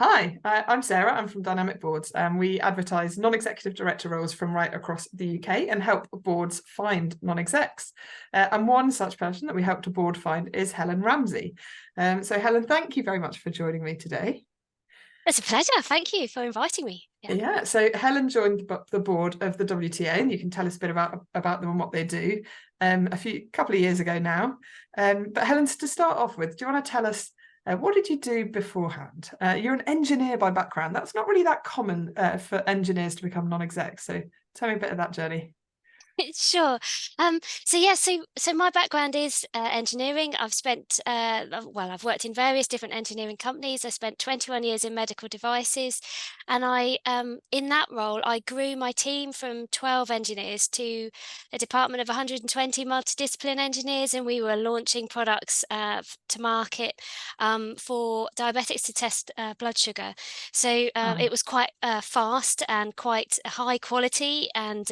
Hi, I'm Sarah. I'm from Dynamic Boards, and we advertise non-executive director roles from right across the UK and help boards find non-execs. And one such person that we helped a board find is Helen Ramsay. So Helen, thank you very much for joining me today. It's a pleasure. Thank you for inviting me. Yeah. Yeah, so Helen joined the board of the WTA, and you can tell us a bit about them and what they do. Couple of years ago now. But Helen, to start off with, do you want to tell us what did you do beforehand? You're an engineer by background. That's not really that common for engineers to become non-exec. So tell me a bit of that journey. Sure. So my background is engineering. I've worked in various different engineering companies. I spent 21 years in medical devices, and in that role, I grew my team from 12 engineers to a department of 120 multidiscipline engineers, and we were launching products to market for diabetics to test blood sugar. So Oh, it was quite fast and quite high quality and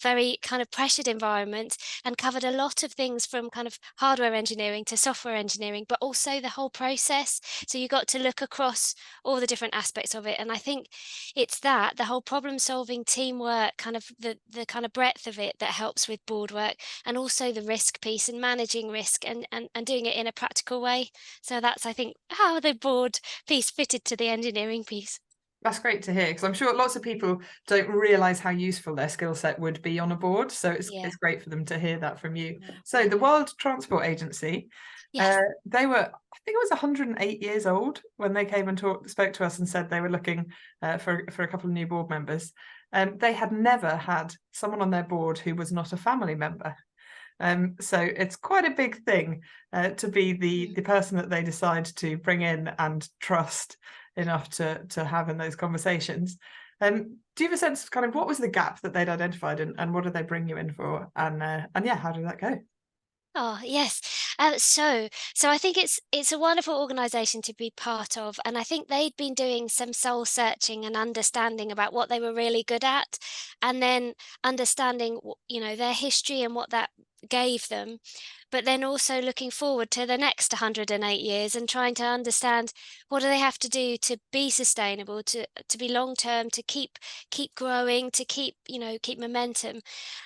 very kind of pressured environment, and covered a lot of things from kind of hardware engineering to software engineering, but also the whole process. So you got to look across all the different aspects of it. And I think it's that the whole problem solving, teamwork, kind of the kind of breadth of it that helps with board work, and also the risk piece and managing risk and doing it in a practical way. So that's, I think, how the board piece fitted to the engineering piece. that's great to hear because I'm sure lots of people don't realise how useful their skill set would be on a board. So Yeah. it's great for them to hear that from you. Yeah. So the World Transport Agency, Yes. they were, I think it was 108 years old when they came and spoke to us and said they were looking for a couple of new board members. They had never had someone on their board who was not a family member. So it's quite a big thing to be the person that they decide to bring in and trust enough to have in those conversations. Do you have a sense of kind of what was the gap that they'd identified, and what did they bring you in for? And yeah, how did that go? Oh, yes. So I think it's a wonderful organisation to be part of, and I think they'd been doing some soul searching and understanding about what they were really good at, and then understanding, their history and what that gave them, but then also looking forward to the next 108 years and trying to understand what do they have to do to be sustainable, to be long term, to keep growing, to keep momentum.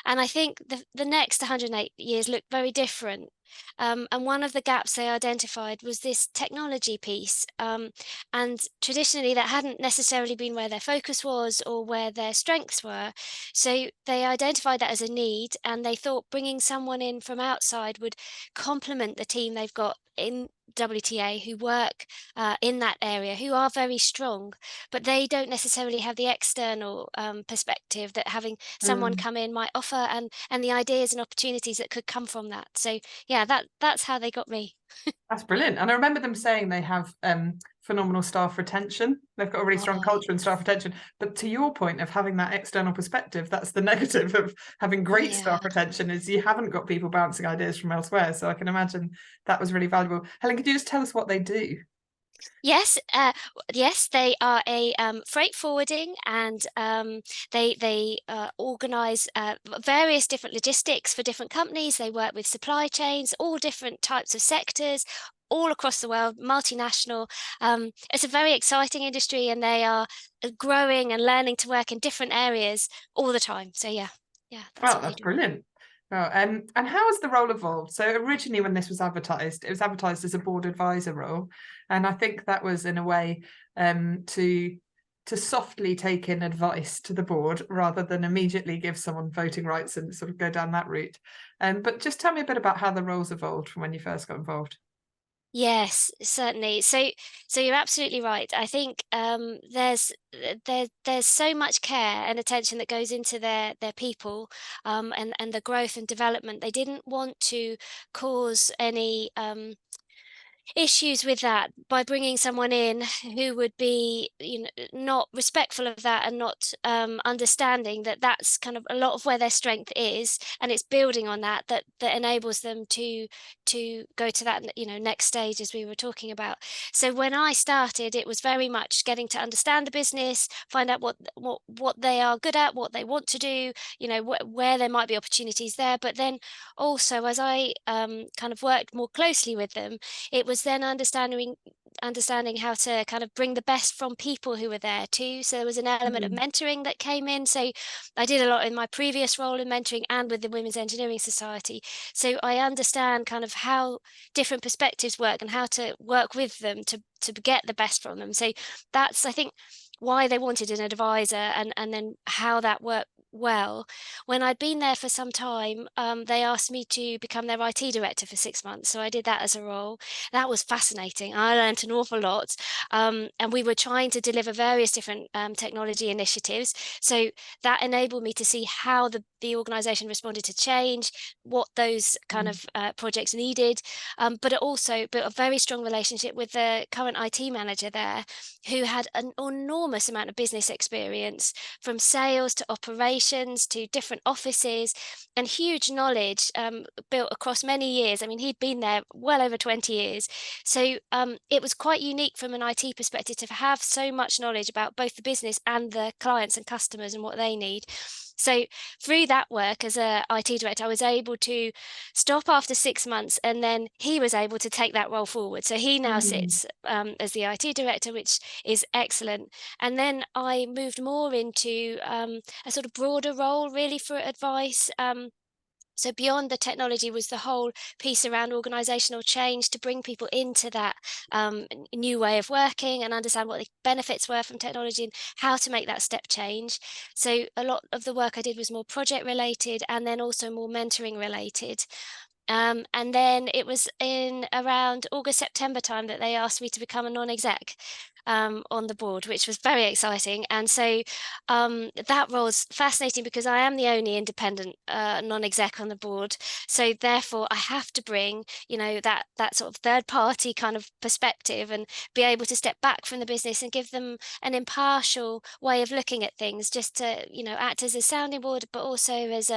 And I think the next 108 years look very different. And one of the gaps they identified was this technology piece. And traditionally, that hadn't necessarily been where their focus was or where their strengths were. So they identified that as a need, and they thought bringing someone in from outside would complement the team they've got in WTA who work in that area, who are very strong, but they don't necessarily have the external perspective that having someone Mm. come in might offer, and the ideas and opportunities that could come from that. So yeah, that's how they got me. That's brilliant. And I remember them saying they have phenomenal staff retention. They've got a really strong Oh, culture and staff retention. But to your point of having that external perspective, that's the negative of having great yeah. staff retention is you haven't got people bouncing ideas from elsewhere. So I can imagine that was really valuable. Helen, could you just tell us what they do? Yes, they are a freight forwarding, and they organise various different logistics for different companies. They work with supply chains, all different types of sectors, all across the world, multinational. It's a very exciting industry, and they are growing and learning to work in different areas all the time. So yeah, that's Oh, what they that's do. brilliant. Oh, and how has the role evolved? So originally, when this was advertised, it was advertised as a board advisor role, and I think that was in a way to softly take in advice to the board rather than immediately give someone voting rights and sort of go down that route. But just tell me a bit about how the roles evolved from when you first got involved. Yes, certainly. So you're absolutely right. I think there's so much care and attention that goes into their people, and the growth and development. They didn't want to cause any issues with that by bringing someone in who would be, not respectful of that, and not understanding that that's kind of a lot of where their strength is, and it's building on that enables them to go to that, next stage, as we were talking about. So when I started, it was very much getting to understand the business, find out what they are good at, what they want to do, where there might be opportunities there. But then also, as I kind of worked more closely with them, it was then understanding how to kind of bring the best from people who were there too. So there was an element of Mm, mentoring that came in. So I did a lot in my previous role in mentoring and with the Women's Engineering Society. So I understand kind of how different perspectives work and how to work with them to get the best from them. So that's, I think, why they wanted an advisor, and then how that worked well. When I'd been there for some time, they asked me to become their IT director for 6 months. So I did that as a role. That was fascinating. I learned an awful lot. And we were trying to deliver various different technology initiatives. So that enabled me to see how the organization responded to change, what those kind mm, of projects needed. But it also built a very strong relationship with the current IT manager there, who had an enormous amount of business experience, from sales to operations to different offices, and huge knowledge built across many years. I mean, he'd been there well over 20 years. So it was quite unique from an IT perspective to have so much knowledge about both the business and the clients and customers and what they need. So through that work as a IT director, I was able to stop after 6 months, and then he was able to take that role forward. So he now mm, sits as the IT director, which is excellent. And then I moved more into a sort of broader role, really, for advice. So beyond the technology was the whole piece around organizational change, to bring people into that new way of working and understand what the benefits were from technology and how to make that step change. So a lot of the work I did was more project related, and then also more mentoring related. And then it was in around August, September time that they asked me to become a non-exec on the board, which was very exciting. And so that role is fascinating because I am the only independent non-exec on the board. So therefore, I have to bring, that sort of third party kind of perspective, and be able to step back from the business and give them an impartial way of looking at things, just to, act as a sounding board, but also as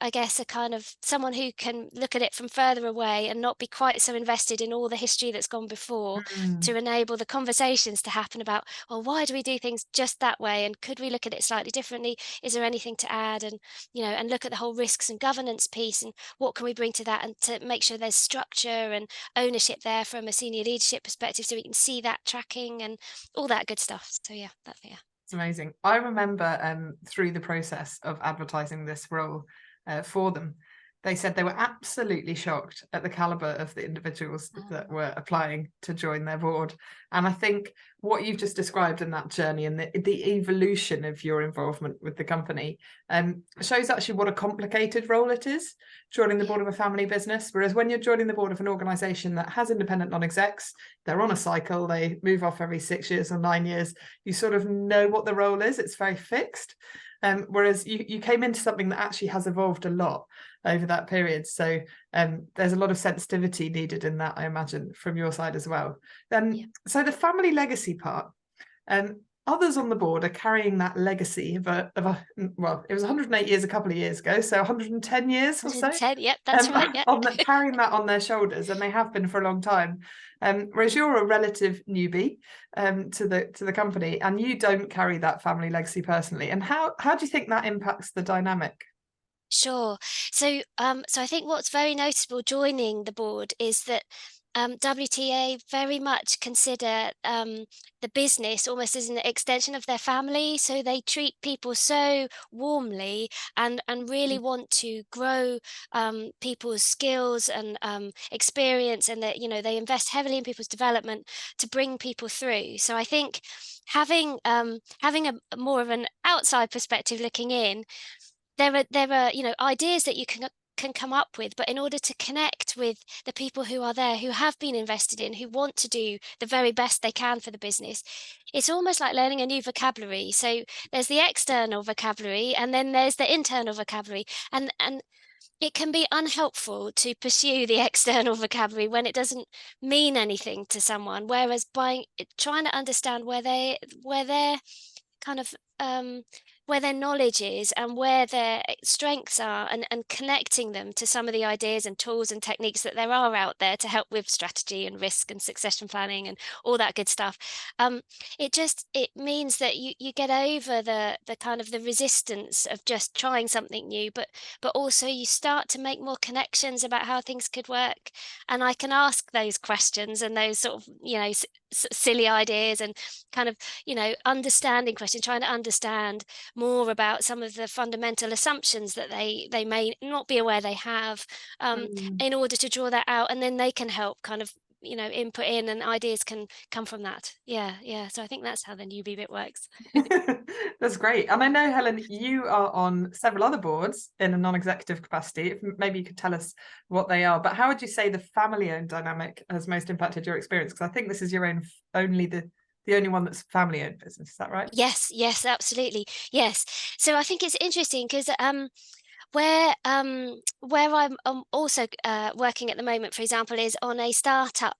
I guess a kind of someone who can look at it from further away and not be quite so invested in all the history that's gone before, mm. to enable the conversations to happen about, well, why do we do things just that way? And could we look at it slightly differently? Is there anything to add? And, and look at the whole risks and governance piece, and what can we bring to that, and to make sure there's structure and ownership there from a senior leadership perspective, so we can see that tracking and all that good stuff. So yeah, yeah. It's amazing. I remember through the process of advertising this role for them, they said they were absolutely shocked at the caliber of the individuals that were applying to join their board. And I think what you've just described in that journey, and the evolution of your involvement with the company, shows actually what a complicated role it is, joining the board of a family business. Whereas when you're joining the board of an organisation that has independent non-execs, they're on a cycle, they move off every 6 years or 9 years, you sort of know what the role is, it's very fixed. Whereas you came into something that actually has evolved a lot over that period. So there's a lot of sensitivity needed in that, I imagine, from your side as well. Yeah. So the family legacy part, others on the board are carrying that legacy well, it was 108 years a couple of years ago, so 110 years or so. 110, yep, that's right, yep. Carrying that on their shoulders, and they have been for a long time. Whereas you're a relative newbie to the company, and you don't carry that family legacy personally. And how do you think that impacts the dynamic? Sure. So I think what's very noticeable joining the board is that WTA very much consider the business almost as an extension of their family. So they treat people so warmly, and really want to grow people's skills and experience, and that they invest heavily in people's development to bring people through. So I think having a more of an outside perspective looking in, there are ideas that you can come up with, but in order to connect with the people who are there, who have been invested in, who want to do the very best they can for the business, it's almost like learning a new vocabulary. So there's the external vocabulary, and then there's the internal vocabulary, and it can be unhelpful to pursue the external vocabulary when it doesn't mean anything to someone, whereas by trying to understand where they're kind of where their knowledge is and where their strengths are, and connecting them to some of the ideas and tools and techniques that there are out there to help with strategy and risk and succession planning and all that good stuff. Um, it means that you get over the kind of the resistance of just trying something new, but also you start to make more connections about how things could work. And I can ask those questions and those sort of, silly ideas, and kind of, understanding questions, trying to understand more about some of the fundamental assumptions that they may not be aware they have, Mm. in order to draw that out, and then they can help kind of, input in, and ideas can come from that. Yeah, yeah. So I think that's how the newbie bit works. That's great. And I know, Helen, you are on several other boards in a non-executive capacity. If maybe you could tell us what they are. But how would you say the family-owned dynamic has most impacted your experience? Because I think this is your own only the only one that's family-owned business. Is that right? Yes, yes, absolutely. Yes. So I think it's interesting because where I'm also working at the moment, for example, is on a startup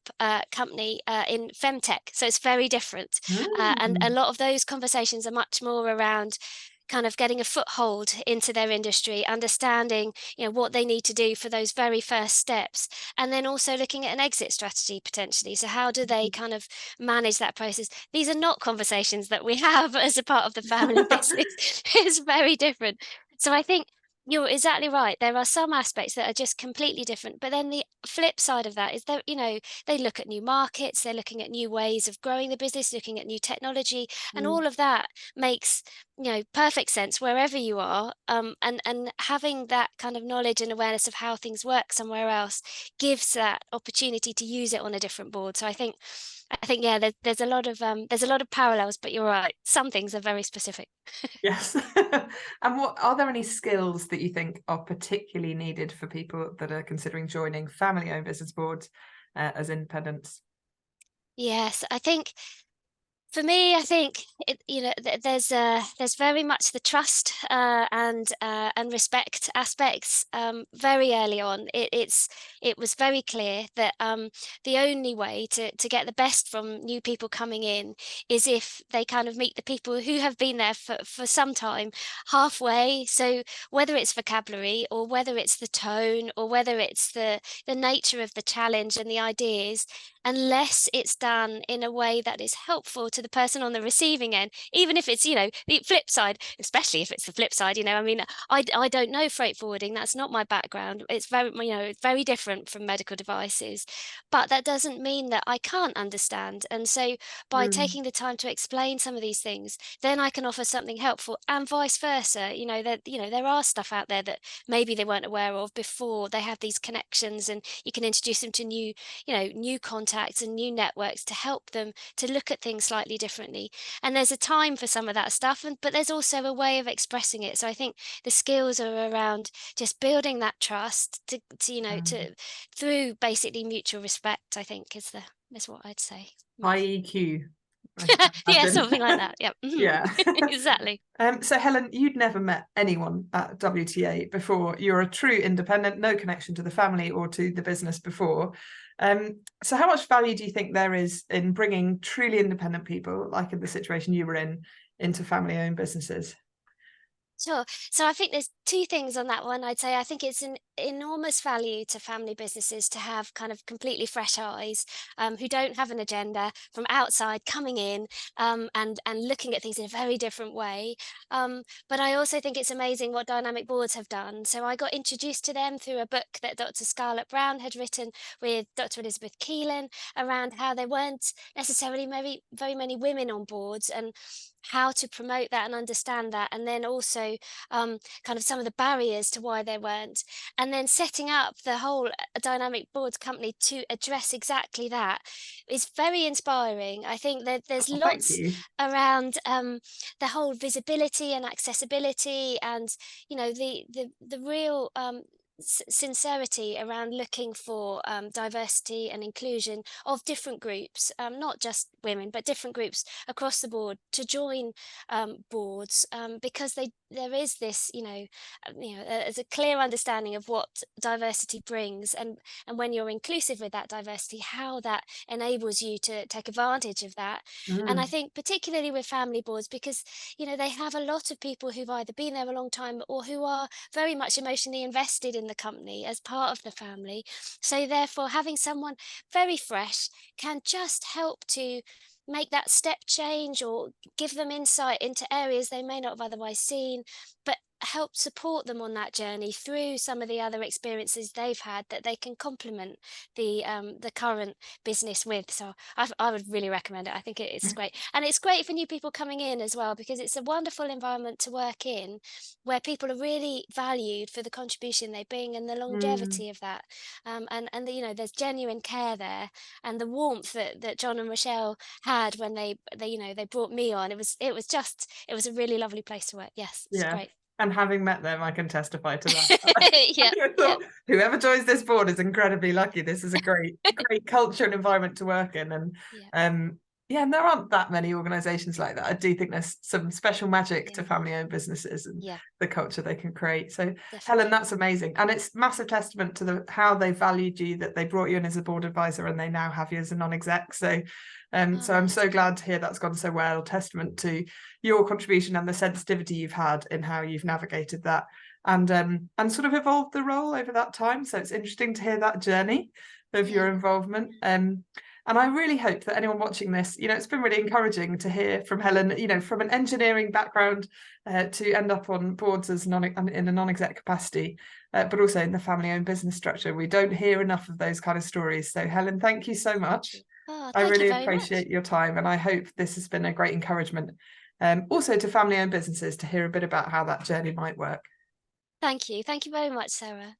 company in femtech. So it's very different, and a Mm. lot of those conversations are much more around kind of getting a foothold into their industry, understanding, what they need to do for those very first steps, and then also looking at an exit strategy potentially. So how do they kind of manage that process? These are not conversations that we have as a part of the family business. It's very different. So I think you're exactly right. There are some aspects that are just completely different. But then the flip side of that is that, they look at new markets, they're looking at new ways of growing the business, looking at new technology, and Mm. all of that makes, perfect sense wherever you are. And having that kind of knowledge and awareness of how things work somewhere else gives that opportunity to use it on a different board. So I think, yeah, there's a lot of parallels, but you're right. Some things are very specific. Yes. And what are there any skills that you think are particularly needed for people that are considering joining family-owned business boards as independents? Yes, I think for me, I think there's very much the trust and respect aspects. Very early on, it was very clear that the only way to get the best from new people coming in is if they kind of meet the people who have been there for some time halfway. So whether it's vocabulary, or whether it's the tone, or whether it's the nature of the challenge and the ideas, unless it's done in a way that is helpful to the person on the receiving end, even if it's, the flip side, especially if it's the flip side, I mean, I don't know freight forwarding. That's not my background. It's very, it's very different from medical devices, but that doesn't mean that I can't understand. And so by Mm. taking the time to explain some of these things, then I can offer something helpful, and vice versa. There are stuff out there that maybe they weren't aware of before. They have these connections, and you can introduce them to new contacts and new networks to help them to look at things slightly differently. And there's a time for some of that stuff, but there's also a way of expressing it. So I think the skills are around just building that trust Mm. to through basically mutual respect, I think is what I'd say. High EQ, I should Yeah, imagine. something like that. Yep. Yeah. Exactly. So Helen, you'd never met anyone at WTA before. You're a true independent, no connection to the family or to the business before. So how much value do you think there is in bringing truly independent people, like in the situation you were in, into family-owned businesses? Sure. So I think there's two things on that one. I'd say I think it's an enormous value to family businesses to have kind of completely fresh eyes, who don't have an agenda from outside coming in, and looking at things in a very different way. But I also think it's amazing what dynamic boards have done. So I got introduced to them through a book that Dr. Scarlett Brown had written with Dr. Elizabeth Keelan around how there weren't necessarily maybe very many women on boards, and how to promote that and understand that, and then also kind of some of the barriers to why there weren't, and then setting up the whole dynamic boards company to address exactly that is very inspiring. I think that there's Well, thank lots you. around the whole visibility and accessibility, and the real sincerity around looking for diversity and inclusion of different groups, not just women, but different groups across the board to join boards, because there is this, there's a clear understanding of what diversity brings, and when you're inclusive with that diversity, how that enables you to take advantage of that. And I Mm, think particularly with family boards, because they have a lot of people who've either been there a long time or who are very much emotionally invested in the company as part of the family. So, therefore, having someone very fresh can just help to make that step change or give them insight into areas they may not have otherwise seen, but help support them on that journey through some of the other experiences they've had that they can complement the current business with. So I would really recommend it. I think it's great, and it's great for new people coming in as well, because it's a wonderful environment to work in, where people are really valued for the contribution they bring and the mm, longevity of that. There's genuine care there, and the warmth that John and Rochelle had when they brought me on. It was a really lovely place to work. Yes, it's yeah. great. And having met them, I can testify to that. Yeah, I yeah, thought whoever joins this board is incredibly lucky. This is a great culture and environment to work in. And yeah, yeah, and there aren't that many organizations like that. I do think there's some special magic yeah, to family-owned businesses and yeah, the culture they can create. So Helen, definitely. that's amazing. And it's massive testament to how they valued you, that they brought you in as a board advisor and they now have you as a non-exec. So I'm Oh, that's so great. glad to hear that's gone so well. Testament to your contribution and the sensitivity you've had in how you've navigated that and sort of evolved the role over that time. So it's interesting to hear that journey of Yeah, your involvement. And I really hope that anyone watching this, it's been really encouraging to hear from Helen, from an engineering background to end up on boards as in a non-exec capacity, but also in the family-owned business structure. We don't hear enough of those kind of stories. So Helen, thank you so thank much. you. Oh, I thank you really very much. appreciate your time, and I hope this has been a great encouragement, also to family-owned businesses to hear a bit about how that journey might work. Thank you. Thank you very much, Sarah.